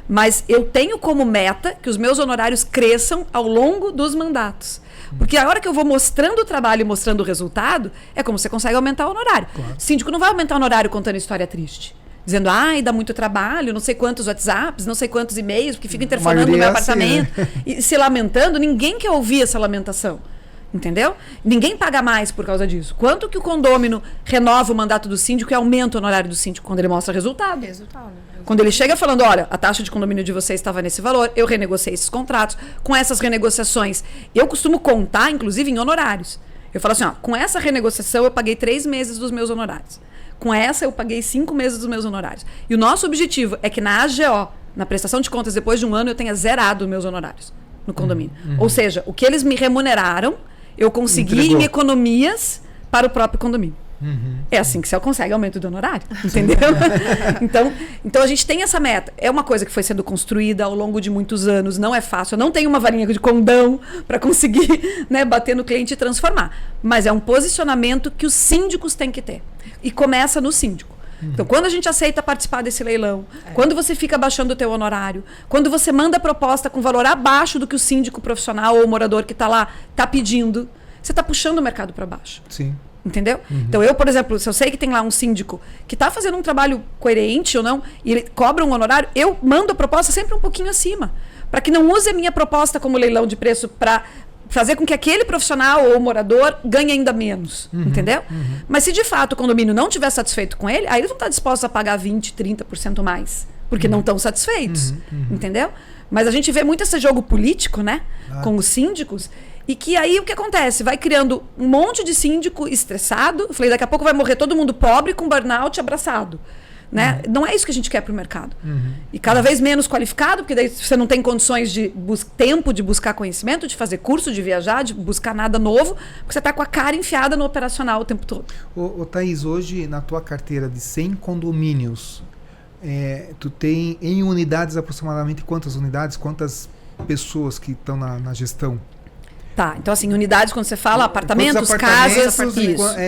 Mas eu tenho como meta que os meus honorários cresçam ao longo dos mandatos. Porque a hora que eu vou mostrando o trabalho e mostrando o resultado, é como você consegue aumentar o honorário. Claro. O síndico não vai aumentar o honorário contando história triste. Dizendo, dá muito trabalho, não sei quantos WhatsApps, não sei quantos e-mails, porque fica interfonando no meu apartamento. Assim, né? E se lamentando, ninguém quer ouvir essa lamentação. Entendeu? Ninguém paga mais por causa disso. Quanto que o condômino renova o mandato do síndico e aumenta o honorário do síndico? Quando ele mostra resultado. Quando ele chega falando, olha, a taxa de condomínio de vocês estava nesse valor, eu renegociei esses contratos. Com essas renegociações, eu costumo contar, inclusive, em honorários. Eu falo assim, com essa renegociação eu paguei 3 meses dos meus honorários. Com essa eu paguei 5 meses dos meus honorários. E o nosso objetivo é que na AGO, na prestação de contas, depois de 1 ano, eu tenha zerado meus honorários no condomínio. Ou seja, o que eles me remuneraram, eu consegui em economias para o próprio condomínio. É assim que você consegue aumento do honorário, entendeu? então a gente tem essa meta. É uma coisa que foi sendo construída ao longo de muitos anos, não é fácil. Eu não tenho uma varinha de condão para conseguir, né, bater no cliente e transformar. Mas é um posicionamento que os síndicos têm que ter. E começa no síndico. Então, quando a gente aceita participar desse leilão, quando você fica abaixando o teu honorário, quando você manda proposta com valor abaixo do que o síndico profissional ou o morador que está lá está pedindo, você está puxando o mercado para baixo. Sim. Entendeu? Então, eu, por exemplo, se eu sei que tem lá um síndico que está fazendo um trabalho coerente ou não, e ele cobra um honorário, eu mando a proposta sempre um pouquinho acima. Para que não use a minha proposta como leilão de preço para fazer com que aquele profissional ou morador ganhe ainda menos, entendeu? Mas se de fato o condomínio não estiver satisfeito com ele, aí eles vão estar dispostos a pagar 20%, 30% mais, porque não estão satisfeitos, entendeu? Mas a gente vê muito esse jogo político, né, com os síndicos, e que aí o que acontece? Vai criando um monte de síndico estressado, eu falei, daqui a pouco vai morrer todo mundo pobre com burnout abraçado. Né? Não é isso que a gente quer para o mercado. E cada vez menos qualificado, porque daí você não tem condições de tempo de buscar conhecimento, de fazer curso, de viajar, de buscar nada novo, porque você está com a cara enfiada no operacional o tempo todo. Ô Thaís, hoje na tua carteira de 100 condomínios, tu tem em unidades aproximadamente quantas unidades, quantas pessoas que estão na gestão? Tá, então assim, unidades quando você fala apartamentos, casas...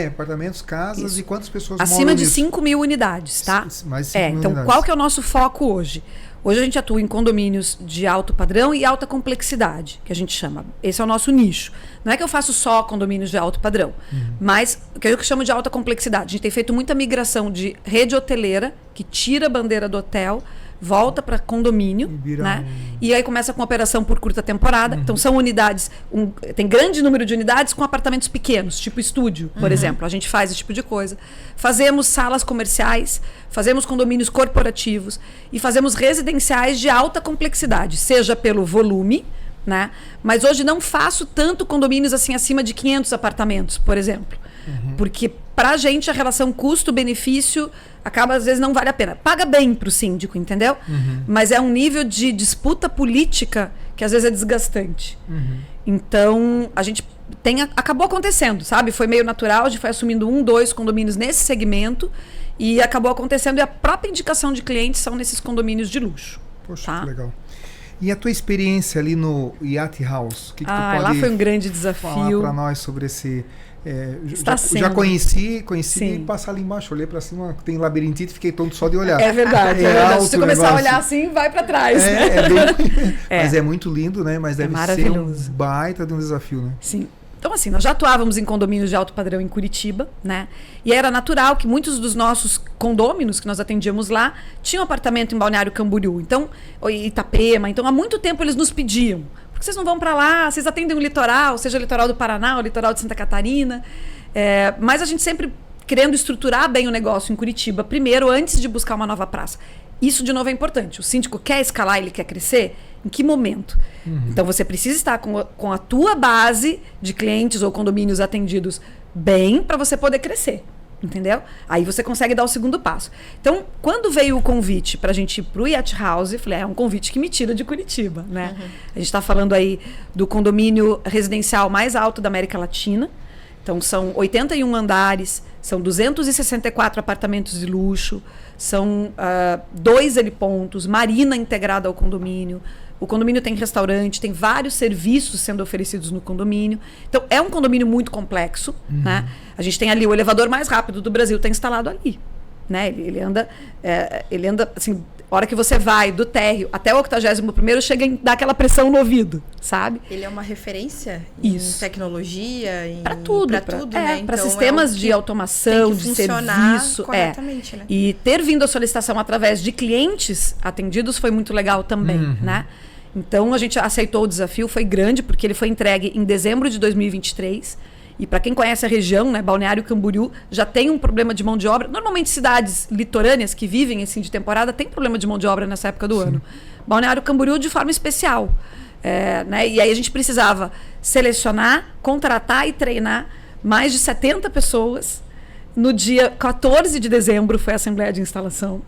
Apartamentos, casas e quantas pessoas moram acima de 5.000 unidades, tá? Mais 5.000 então unidades. Qual que é o nosso foco hoje? Hoje a gente atua em condomínios de alto padrão e alta complexidade, que a gente chama. Esse é o nosso nicho. Não é que eu faço só condomínios de alto padrão, mas o que eu chamo de alta complexidade. A gente tem feito muita migração de rede hoteleira, que tira a bandeira do hotel, volta para condomínio, né? E aí começa com operação por curta temporada. Então são unidades, tem grande número de unidades com apartamentos pequenos, tipo estúdio, por exemplo. A gente faz esse tipo de coisa. Fazemos salas comerciais, fazemos condomínios corporativos e fazemos residenciais de alta complexidade, seja pelo volume, né? Mas hoje não faço tanto condomínios assim acima de 500 apartamentos, por exemplo. Porque pra gente a relação custo-benefício acaba, às vezes, não vale a pena. Paga bem pro síndico, entendeu? Mas é um nível de disputa política que às vezes é desgastante. Então, a gente acabou acontecendo, sabe? Foi meio natural, a gente foi assumindo 1, 2 condomínios nesse segmento e acabou acontecendo, e a própria indicação de clientes são nesses condomínios de luxo. Poxa, tá? que legal. E a tua experiência ali no Yacht House? O que tu pode lá foi um grande falar desafio. para nós sobre esse... Está já conheci Sim. e passar ali embaixo, olhei para cima, tem labirintite, fiquei tonto só de olhar. É verdade, é verdade. alto Se você começar negócio. a olhar assim, vai para trás. Mas é muito lindo, né? Mas deve ser um baita de um desafio, né? Sim. Então, assim, nós já atuávamos em condomínios de alto padrão em Curitiba, né? E era natural que muitos dos nossos condôminos que nós atendíamos lá tinham apartamento em Balneário Camboriú, então, Itapema. Então, há muito tempo eles nos pediam: por que vocês não vão para lá? Vocês atendem o litoral, seja o litoral do Paraná, o litoral de Santa Catarina. Mas a gente sempre querendo estruturar bem o negócio em Curitiba primeiro, antes de buscar uma nova praça. Isso, de novo, é importante. O síndico quer escalar, ele quer crescer? Em que momento? Então, você precisa estar com a tua base de clientes ou condomínios atendidos bem para você poder crescer. Entendeu? Aí você consegue dar o segundo passo. Então, quando veio o convite para a gente ir para o Yacht House, eu falei, é um convite que me tira de Curitiba, né? A gente está falando aí do condomínio residencial mais alto da América Latina. Então, são 81 andares, são 264 apartamentos de luxo, são 2 helipontos, marina integrada ao condomínio. O condomínio tem restaurante, tem vários serviços sendo oferecidos no condomínio. Então, é um condomínio muito complexo, né? A gente tem ali o elevador mais rápido do Brasil, está instalado ali, né? Ele anda, assim, a hora que você vai do térreo até o 81º, chega a dar aquela pressão no ouvido, sabe? Ele é uma referência Isso. em tecnologia, para tudo, né? Para então, sistemas de automação, de serviço, corretamente, né? E ter vindo a solicitação através de clientes atendidos foi muito legal também, né? Então a gente aceitou o desafio, foi grande, porque ele foi entregue em dezembro de 2023. E para quem conhece a região, né, Balneário Camboriú já tem um problema de mão de obra. Normalmente cidades litorâneas que vivem assim de temporada tem problema de mão de obra nessa época do ano. Balneário Camboriú de forma especial. Né? E aí a gente precisava selecionar, contratar e treinar mais de 70 pessoas. No dia 14 de dezembro foi a assembleia de instalação.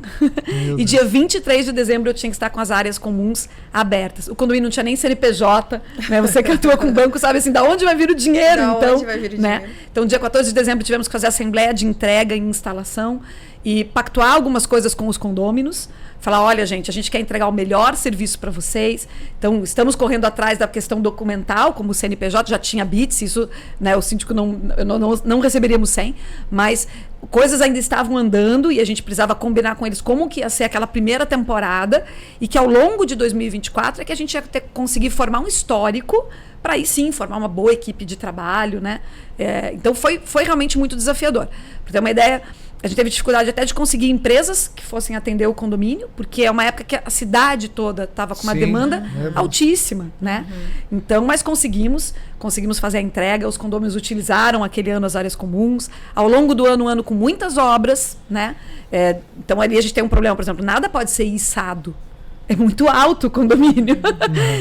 E dia 23 de dezembro eu tinha que estar com as áreas comuns abertas. O condomínio não tinha nem CNPJ, né? Você que atua com banco sabe assim, da onde vai vir o dinheiro, então, onde vai vir o né? dinheiro? Então, dia 14 de dezembro tivemos que fazer a assembleia de entrega e instalação e pactuar algumas coisas com os condôminos. Falar, olha, gente, a gente quer entregar o melhor serviço para vocês. Então, estamos correndo atrás da questão documental, como o CNPJ já tinha BITS, isso, né, o síndico não receberíamos sem, mas coisas ainda estavam andando e a gente precisava combinar com eles como que ia ser aquela primeira temporada e que ao longo de 2024 é que a gente ia conseguir formar um histórico para aí sim formar uma boa equipe de trabalho, né? Então, foi realmente muito desafiador. Para ter uma ideia, a gente teve dificuldade até de conseguir empresas que fossem atender o condomínio, porque é uma época que a cidade toda estava com uma demanda altíssima, né? Então, mas conseguimos fazer a entrega, os condôminos utilizaram aquele ano as áreas comuns. Ao longo do ano, um ano com muitas obras, né? Então, ali a gente tem um problema, por exemplo, nada pode ser içado. É muito alto o condomínio.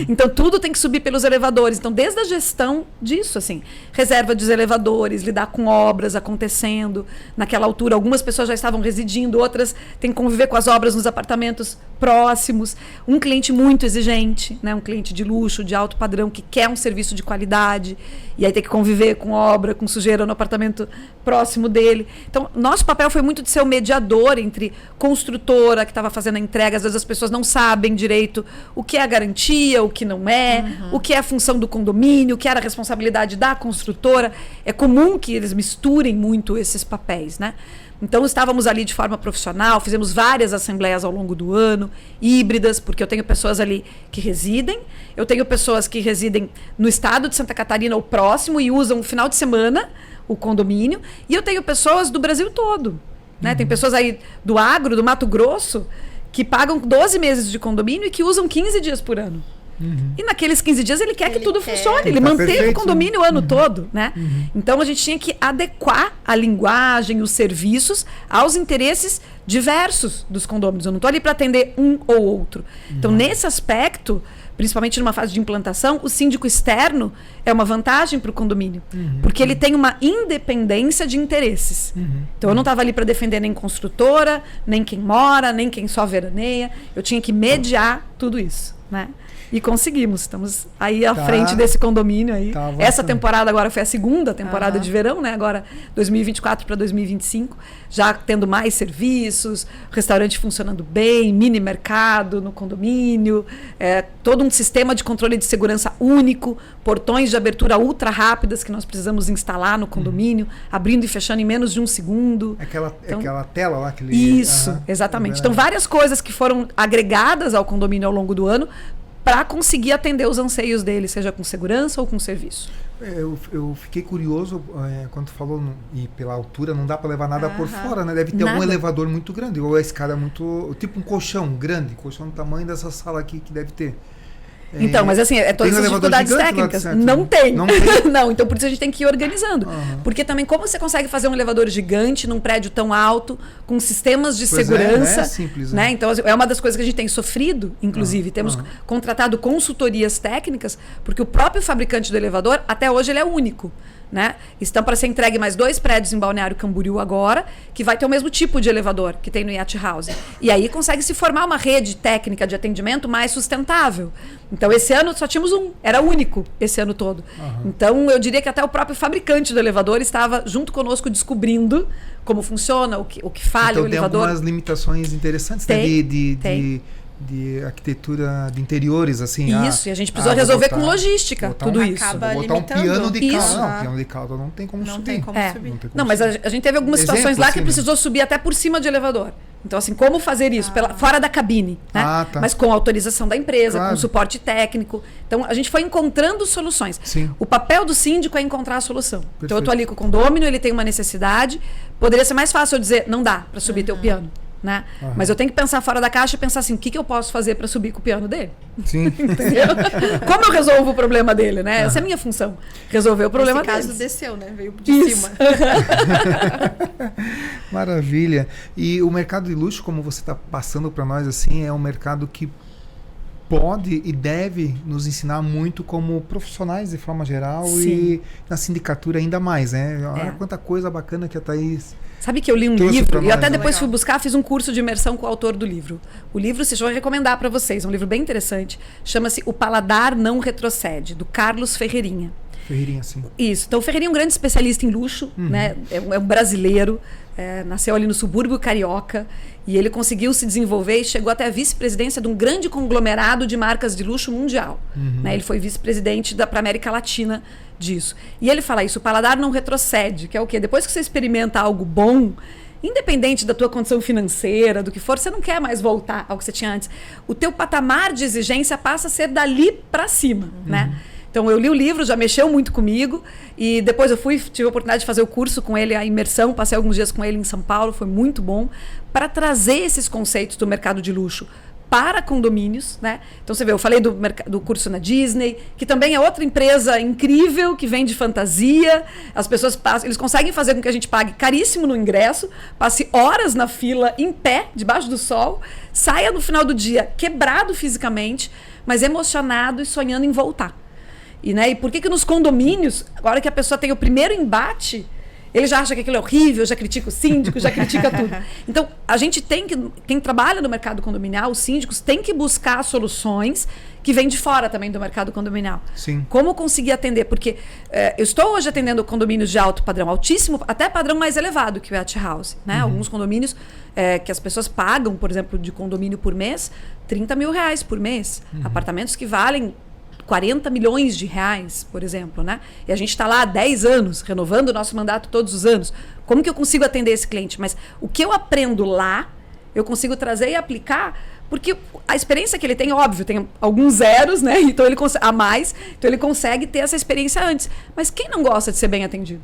Então, tudo tem que subir pelos elevadores. Então, desde a gestão disso, assim, reserva dos elevadores, lidar com obras acontecendo. Naquela altura, algumas pessoas já estavam residindo, outras têm que conviver com as obras nos apartamentos próximos. Um cliente muito exigente, né? Um cliente de luxo, de alto padrão, que quer um serviço de qualidade. E aí tem que conviver com obra, com sujeira no apartamento próximo dele. Então, nosso papel foi muito de ser o mediador entre construtora que estava fazendo a entrega. Às vezes as pessoas não sabem direito o que é a garantia, o que não é, o que é a função do condomínio, o que era a responsabilidade da construtora. É comum que eles misturem muito esses papéis, né? Então, estávamos ali de forma profissional, fizemos várias assembleias ao longo do ano, híbridas, porque eu tenho pessoas ali que residem, eu tenho pessoas que residem no estado de Santa Catarina ou próximo e usam o final de semana o condomínio, e eu tenho pessoas do Brasil todo, né? Tem pessoas aí do agro, do Mato Grosso, que pagam 12 meses de condomínio e que usam 15 dias por ano. E naqueles 15 dias ele quer que tudo funcione, ele manteve o condomínio o ano todo, né? Então a gente tinha que adequar a linguagem, os serviços aos interesses diversos dos condôminos. Eu não estou ali para atender um ou outro. Então, nesse aspecto, principalmente numa fase de implantação, o síndico externo é uma vantagem para o condomínio, porque ele tem uma independência de interesses. Então, eu não estava ali para defender nem construtora, nem quem mora, nem quem só veraneia. Eu tinha que mediar tudo isso, né? E conseguimos. Estamos aí à Tá. frente desse condomínio aí. Tá avançando. Essa temporada agora foi a segunda temporada de verão, né? Agora 2024 para 2025, já tendo mais serviços, restaurante funcionando bem, mini mercado no condomínio, todo um sistema de controle de segurança único, portões de abertura ultra rápidas que nós precisamos instalar no condomínio, abrindo e fechando em menos de um segundo. Aquela tela lá que ele... Isso, Aham. exatamente. Então, várias coisas que foram agregadas ao condomínio ao longo do ano para conseguir atender os anseios dele, seja com segurança ou com serviço. Eu fiquei curioso quando tu falou, e pela altura não dá para levar nada por fora, né? Deve ter algum Nada. elevador muito grande, ou a escada muito... Tipo um colchão grande, colchão do tamanho dessa sala aqui que deve ter. Então, mas assim, todas tem um essas elevador dificuldades gigante lá, técnicas. certo? Não tem. Não tem? Não, então por isso a gente tem que ir organizando. Aham. Porque também, como você consegue fazer um elevador gigante num prédio tão alto, com sistemas de Pois segurança, não é simples, né? né? Então, é uma das coisas que a gente tem sofrido, inclusive. Temos contratado consultorias técnicas, porque o próprio fabricante do elevador, até hoje, ele é único. Né? Estão para ser entregue mais 2 prédios em Balneário Camboriú agora, que vai ter o mesmo tipo de elevador que tem no Yacht House. E aí consegue se formar uma rede técnica de atendimento mais sustentável. Então, esse ano só tínhamos um, era único esse ano todo. Então, eu diria que até o próprio fabricante do elevador estava junto conosco descobrindo como funciona, o que falha Então o tem elevador. algumas limitações interessantes, né? Tem. De arquitetura de interiores, assim. Isso, e a gente precisou resolver com logística tudo isso. Acaba Vou botar um limitando. piano de Isso. cauda. Não, piano de cauda não tem como Não subir. tem como subir. Não tem como Não, mas subir. a gente teve algumas Exemplo, situações lá assim, que né? precisou subir até por cima de elevador. Então, assim, como fazer isso? Fora da cabine, né? Ah, tá. Mas com autorização da empresa, Claro. com suporte técnico. Então, a gente foi encontrando soluções. Sim. O papel do síndico é encontrar a solução. Então, eu Perfeito. tô ali com o condômino, ele tem uma necessidade. Poderia ser mais fácil eu dizer, não dá para subir teu piano. Né? Mas eu tenho que pensar fora da caixa e pensar assim, o que eu posso fazer para subir com o piano dele? Sim. Entendeu? Como eu resolvo o problema dele, né? Essa é a minha função. Resolver o problema Nesse caso deles. desceu, né? Veio de Isso. cima. Maravilha. E o mercado de luxo, como você está passando para nós, assim, é um mercado que pode e deve nos ensinar muito como profissionais de forma geral. Sim. E na sindicatura ainda mais, né? Olha É. quanta coisa bacana que a Thaís... Sabe que eu li um Trouxe pra livro e nós, até né? depois Legal. fui buscar, fiz um curso de imersão com o autor do livro. O livro, se eu vou recomendar para vocês, é um livro bem interessante, chama-se O Paladar Não Retrocede, do Carlos Ferreirinha. Ferreirinha, assim. Isso. Então, o Ferreirinha é um grande especialista em luxo, né? É um brasileiro, nasceu ali no subúrbio carioca e ele conseguiu se desenvolver e chegou até a vice-presidência de um grande conglomerado de marcas de luxo mundial. Né? Ele foi vice-presidente para a América Latina disso. E ele fala isso, o paladar não retrocede, que é o quê? Depois que você experimenta algo bom, independente da tua condição financeira, do que for, você não quer mais voltar ao que você tinha antes. O teu patamar de exigência passa a ser dali para cima, né? Então, eu li o livro, já mexeu muito comigo, e depois eu tive a oportunidade de fazer o curso com ele, a imersão, passei alguns dias com ele em São Paulo, foi muito bom, para trazer esses conceitos do mercado de luxo para condomínios, né? Então, você vê, eu falei do curso na Disney, que também é outra empresa incrível, que vende fantasia, as pessoas passam, eles conseguem fazer com que a gente pague caríssimo no ingresso, passe horas na fila, em pé, debaixo do sol, saia no final do dia quebrado fisicamente, mas emocionado e sonhando em voltar. E por que nos condomínios, agora que a pessoa tem o primeiro embate, ele já acha que aquilo é horrível, já critica o síndico, já critica tudo. Então, a gente tem que, quem trabalha no mercado condominial, os síndicos, tem que buscar soluções que vêm de fora também do mercado condominial. Sim. Como conseguir atender? Porque eu estou hoje atendendo condomínios de alto padrão, altíssimo, até padrão mais elevado que o Yacht House. Né? Alguns condomínios que as pessoas pagam, por exemplo, de condomínio por mês, R$30 mil por mês. Apartamentos que valem 40 milhões de reais, por exemplo, né? E a gente está lá há 10 anos, renovando o nosso mandato todos os anos. Como que eu consigo atender esse cliente? Mas o que eu aprendo lá, eu consigo trazer e aplicar, porque a experiência que ele tem, óbvio, tem alguns zeros, né? Então ele a mais, então ele consegue ter essa experiência antes. Mas quem não gosta de ser bem atendido?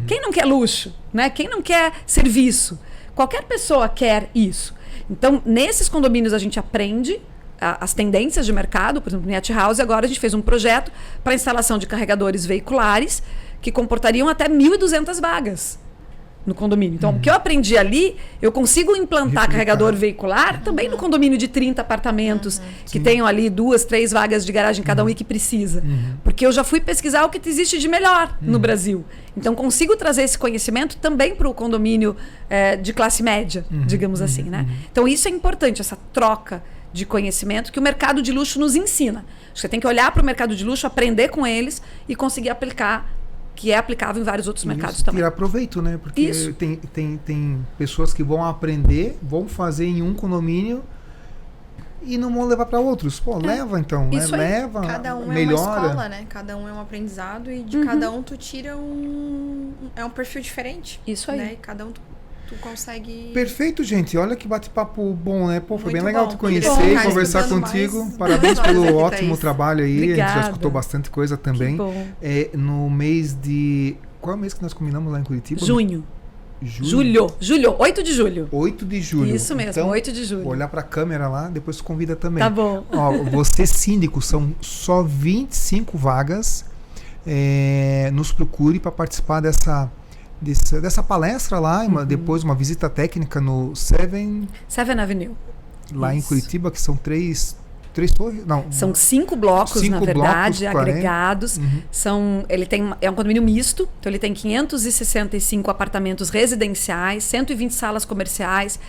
Quem não quer luxo, né? Quem não quer serviço? Qualquer pessoa quer isso. Então, nesses condomínios a gente aprende as tendências de mercado, por exemplo, no Yacht House, agora a gente fez um projeto para instalação de carregadores veiculares que comportariam até 1.200 vagas no condomínio. Então, o que eu aprendi ali, eu consigo implantar carregador veicular também no condomínio de 30 apartamentos, que tenham ali 2, 3 vagas de garagem cada um e que precisa. Porque eu já fui pesquisar o que existe de melhor no Brasil. Então, consigo trazer esse conhecimento também para o condomínio de classe média, digamos assim, né? Então, isso é importante, essa troca de conhecimento que o mercado de luxo nos ensina. Você tem que olhar para o mercado de luxo, aprender com eles e conseguir aplicar, que é aplicável em vários outros mercados também. Tirar proveito, né? Porque Isso. tem pessoas que vão aprender, vão fazer em um condomínio e não vão levar para outros. Pô, leva então, né? Isso aí. Leva, Cada um melhora. é uma escola, né? Cada um é um aprendizado e de cada um tu tira é um perfil diferente. Isso aí. Né? E cada um tu consegue... Perfeito, gente. Olha que bate-papo bom, né? Pô, foi Muito bem legal bom. te Queria conhecer, ficar conversar estudando contigo. mais Parabéns horas pelo aqui, ótimo Thaís. trabalho aí. A gente já Obrigada. escutou bastante coisa também. Que bom. No mês de... Qual é o mês que nós combinamos lá em Curitiba? Junho. Julho. Julho. 8 de julho. 8 de julho. Isso mesmo, Então, 8 de julho. vou olhar pra câmera lá, depois tu convida também. Tá bom. Ó, você síndico, são só 25 vagas. Nos procure para participar dessa palestra lá. Depois uma visita técnica no Seven 7 Avenue. lá em Isso. Curitiba, que são três torres. Não, São 5 blocos, 5 na verdade, blocos, 40. agregados. É um condomínio misto, então ele tem 565 apartamentos residenciais, 120 salas comerciais,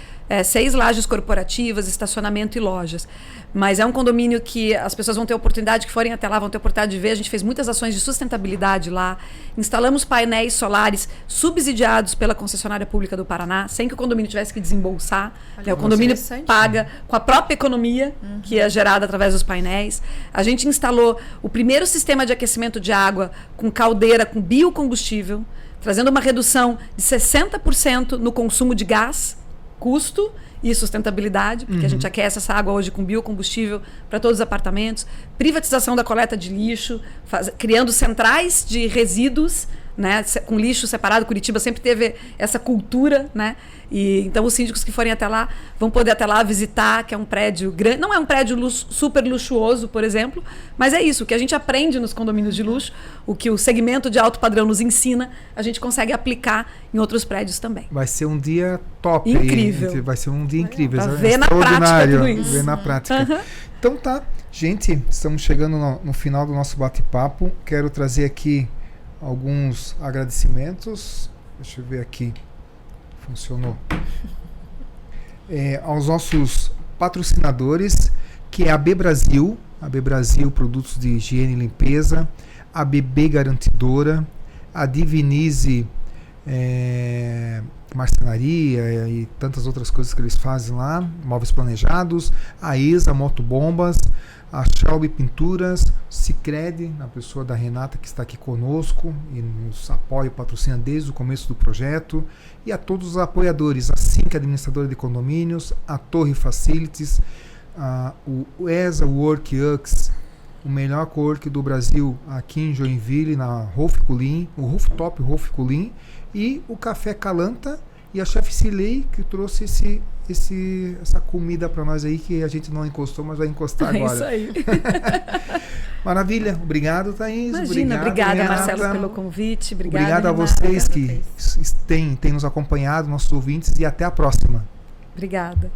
6 lajes corporativas, estacionamento e lojas. Mas é um condomínio que as pessoas vão ter oportunidade, que forem até lá, vão ter oportunidade de ver. A gente fez muitas ações de sustentabilidade lá. Instalamos painéis solares subsidiados pela concessionária pública do Paraná, sem que o condomínio tivesse que desembolsar. Olha, O condomínio interessante. paga com a própria economia que é gerada através dos painéis. A gente instalou o primeiro sistema de aquecimento de água com caldeira, com biocombustível, trazendo uma redução de 60% no consumo de gás, custo e sustentabilidade, porque a gente aquece essa água hoje com biocombustível para todos os apartamentos, privatização da coleta de lixo, criando centrais de resíduos, né, com lixo separado. Curitiba sempre teve essa cultura, né? E então os síndicos que forem até lá vão poder até lá visitar, que é um prédio grande, não é um prédio super luxuoso, por exemplo, mas é isso, o que a gente aprende nos condomínios de luxo, o que o segmento de alto padrão nos ensina, a gente consegue aplicar em outros prédios também. vai ser um dia top. Incrível. Aí, vai ser um dia incrível. Pra ver na prática extraordinário, tudo isso. ver na prática. Então tá, gente, estamos chegando no final do nosso bate-papo. Quero trazer aqui alguns agradecimentos. Deixa eu ver aqui. Funcionou. Aos nossos patrocinadores, que é a B Brasil, produtos de higiene e limpeza, a BB Garantidora, a Divinize marcenaria e tantas outras coisas que eles fazem lá, móveis planejados, a ESA Motobombas, a Shelby Pinturas, Sicredi, na pessoa da Renata que está aqui conosco e nos apoia e patrocina desde o começo do projeto, e a todos os apoiadores, a SINC Administradora de Condomínios, a Torre Facilities, o ESA WorkUX, o melhor co-work do Brasil aqui em Joinville, na Rooftop Roof e o Café Calanta e a Chef Cilei, que trouxe essa comida para nós aí, que a gente não encostou, mas vai encostar agora. É isso aí. Maravilha. Obrigado, Thaís. Imagina, obrigada, Renata. Marcelo, pelo convite. Obrigado a Renata. vocês que têm nos acompanhado, nossos ouvintes, e até a próxima. Obrigada.